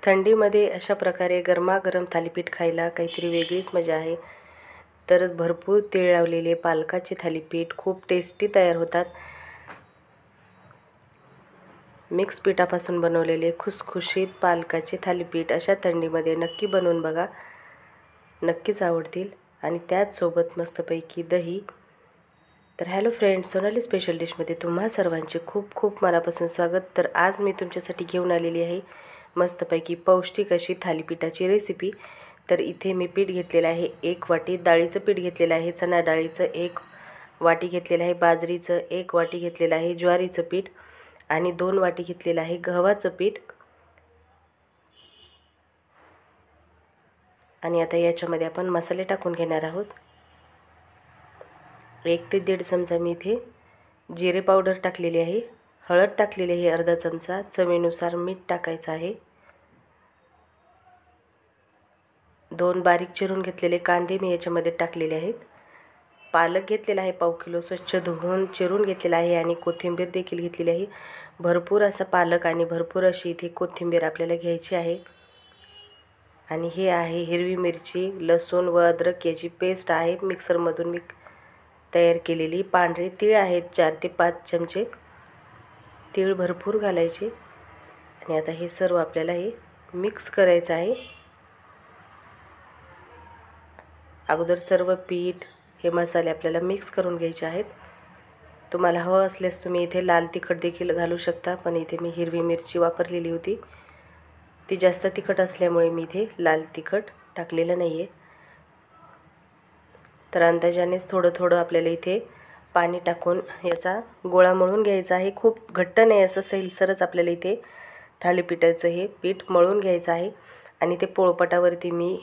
थंडीमध्ये अशा प्रकारे गरमागरम थालीपीठ खायला काहीतरी वेगळीच मजा आहे. तर भरपूर तीळ लावलेले पालकाचे थालीपीठ खूप टेस्टी तयार होतात. मिक्स पिठापासून बनवलेले खुसखुशीत पालकाचे थालीपीठ अशा थंडीमध्ये नक्की बनवून बघा, नक्कीच आवडतील. आणि त्याचसोबत मस्तपैकी दही. तर हॅलो फ्रेंड्स, सोनाली स्पेशल डिशमध्ये तुम्हा सर्वांचे खूप खूप मनापासून स्वागत. तर आज मी तुमच्यासाठी घेऊन आलेली आहे मस्तपैकी पौष्टिक अशी थालीपीठाची रेसिपी. तर इथे मी पीठ घेतलेलं आहे 1 वाटी, डाळीचं पीठ घेतलेलं आहे, चणा डाळीचं 1 वाटी घेतलेलं आहे, बाजरीचं 1 वाटी घेतलेलं आहे, ज्वारीचं पीठ आणि 2 वाटी घेतलेलं आहे गव्हाचं पीठ. आणि आता याच्यामध्ये आपण मसाले टाकून घेणार आहोत. 1 ते 1.5 चमचा मी इथे जिरे पावडर टाकलेली आहे, हळद टाकलेली आहे अर्धा चमचा, चवीनुसार मीठ टाकायचं आहे. 2 बारीक चिरून घेतलेले कांदे मी याच्यामध्ये टाकलेले आहेत. पालक घेतलेला आहे पाव किलो, स्वच्छ धुवून चिरून घेतलेला आहे. आणि कोथिंबीर देखील घेतलेली आहे. भरपूर असा पालक आणि भरपूर अशी इथे कोथिंबीर आपल्याला घ्यायची आहे. आणि हे आहे हिरवी मिरची, लसूण व अद्रक याची पेस्ट आहे मिक्सरमधून मी तयार केलेली. पांढरे तीळ आहेत 4 ते 5 चमचे, तीळ भरपूर घालायचे. आणि आता हे सर्व आपल्याला हे मिक्स करायचं आहे. अगोदर सर्व पीठ हे मसाले आपल्याला मिक्स करून घ्यायचे आहेत. तुम्हाला हवं असल्यास तुम्ही इथे लाल तिखट देखील घालू शकता, पण इथे मी हिरवी मिरची वापरलेली होती, ती जास्त तिखट असल्यामुळे मी इथे लाल तिखट टाकलेलं नाही आहे. तर अंदाजानेच थोडं थोडं आपल्याला इथे पाणी टाकून याचा गोळा मळून घ्यायचा आहे. खूप घट्ट नाही, असं सैलसरच आपल्याला इथे थालीपीठाचं हे पीठ मळून घ्यायचं आहे. आणि ते पोळपाटावरती मी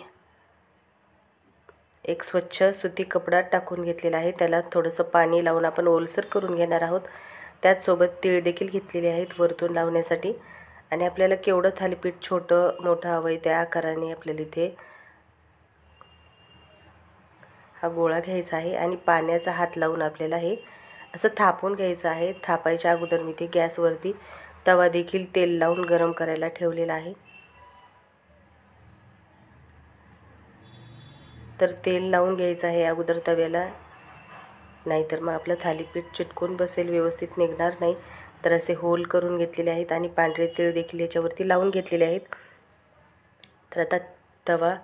एक स्वच्छ सुती कपडा टाकून घेतलेला आहे. त्याला थोडंसं पाणी लावून आपण ओलसर करून घेणार आहोत. त्याचसोबत तीळ देखील घेतलेले आहेत वरतून लावण्यासाठी. आणि आपल्याला केवढं थालीपीठ छोटं मोठं हवं आहे त्या आकाराने आपल्याला इथे हा गोळा घ्यायचा आहे. आणि पाण्याचा हात लावून आपल्याला हे असं थापून घ्यायचं आहे. थापायच्या अगोदर मी ते गॅसवरती तवा देखील तेल लावून गरम करायला ठेवलेला आहे. तर तेल लावून घ्यायचं आहे अगोदर तव्याला, नाहीतर मग आपलं थालीपीठ चिटकून बसेल, व्यवस्थित निघणार नाही. तर असे होल करून घेतलेले आहेत आणि पांढरे तीळ देखील याच्यावरती लावून घेतलेले आहेत. तर आता तवा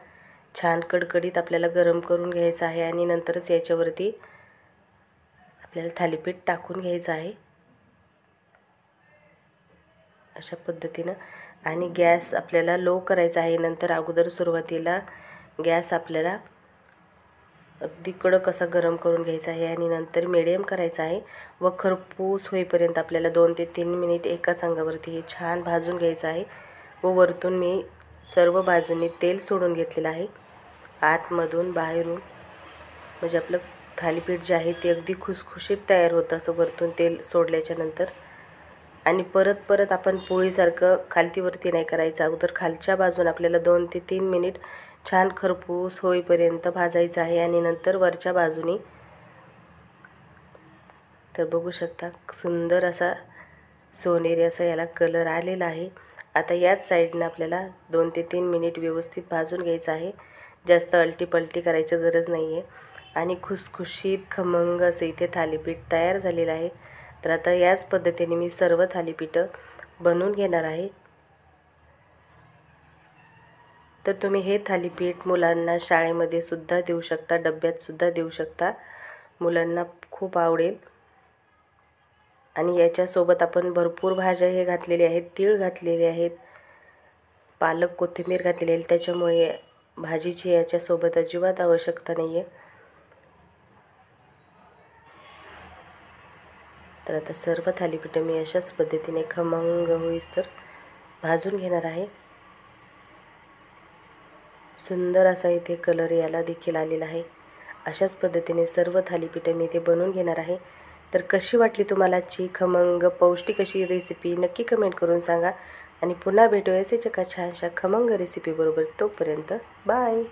छान कडकडीत आपल्याला गरम करून घ्यायचा आहे. आणि नंतरच याच्यावरती आपल्याला थालीपीठ टाकून घ्यायचं आहे अशा पद्धतीनं. आणि गॅस आपल्याला लो करायचा आहे. नंतर अगोदर सुरुवातीला गॅस आपल्याला अगदी कडक असा गरम करून घ्यायचा आहे आणि नंतर मिडियम करायचा आहे. व खरपूस होईपर्यंत आपल्याला 2 ते 3 मिनिट एकाच अंगावरती हे छान भाजून घ्यायचं आहे. व वरतून मी सर्व बाजूंनी तेल सोडून घेतलेलं आहे, आतमधून बाहेरून. म्हणजे आपलं थालीपीठ जे आहे ते अगदी खुसखुशीत तयार होतं असं वरतून तेल सोडल्याच्या नंतर. आणि परत परत आपण पोळीसारखं खालतीवरती नाही करायचं. अगोदर खालच्या बाजून आपल्याला 2 ते 3 मिनिट छान खरपूस होईपर्यंत भाजायचं आहे. आणि नंतर वरच्या बाजूनी तर बघू शकता सुंदर असा सोनेरी असा याला कलर आलेला आहे. आता याच साईडनं आपल्याला 2 ते 3 मिनिट व्यवस्थित भाजून घ्यायचं आहे. जास्त अलटीपलटी करायची गरज नाही आहे. आणि खुसखुशीत खमंग असं इथे थालीपीठ तयार झालेलं आहे. तर आता याच पद्धतीने मी सर्व थालीपीठं बनवून घेणार आहे. तर तुम्ही हे थालीपीठ मुलांना शाळेमध्ये सुद्धा देऊ शकता, डब्यात सुद्धा देऊ शकता, मुलांना खूप आवडेल. आणि याच्यासोबत आपण भरपूर भाज्या हे घातलेले आहेत, तीळ घातलेले आहेत, पालक कोथिंबीर घातलेली आहे, त्याच्यामुळे भाजीची याच्यासोबत अजिबात आवश्यकता नाही आहे. तर आता सर्व थालीपीठं मी अशाच पद्धतीने खमंग होईस तर भाजून घेणार आहे. सुंदर असा इथे कलर याला देखील आलेला आहे. अशाच पद्धतीने सर्व थालीपीठं मी इथे बनवून घेणार आहे. तर कशी वाटली तुम्हाला आजची खमंग पौष्टिक अशी रेसिपी नक्की कमेंट करून सांगा. आणि पुन्हा भेटूया असेच एका छानशा खमंग रेसिपीबरोबर. तोपर्यंत बाय.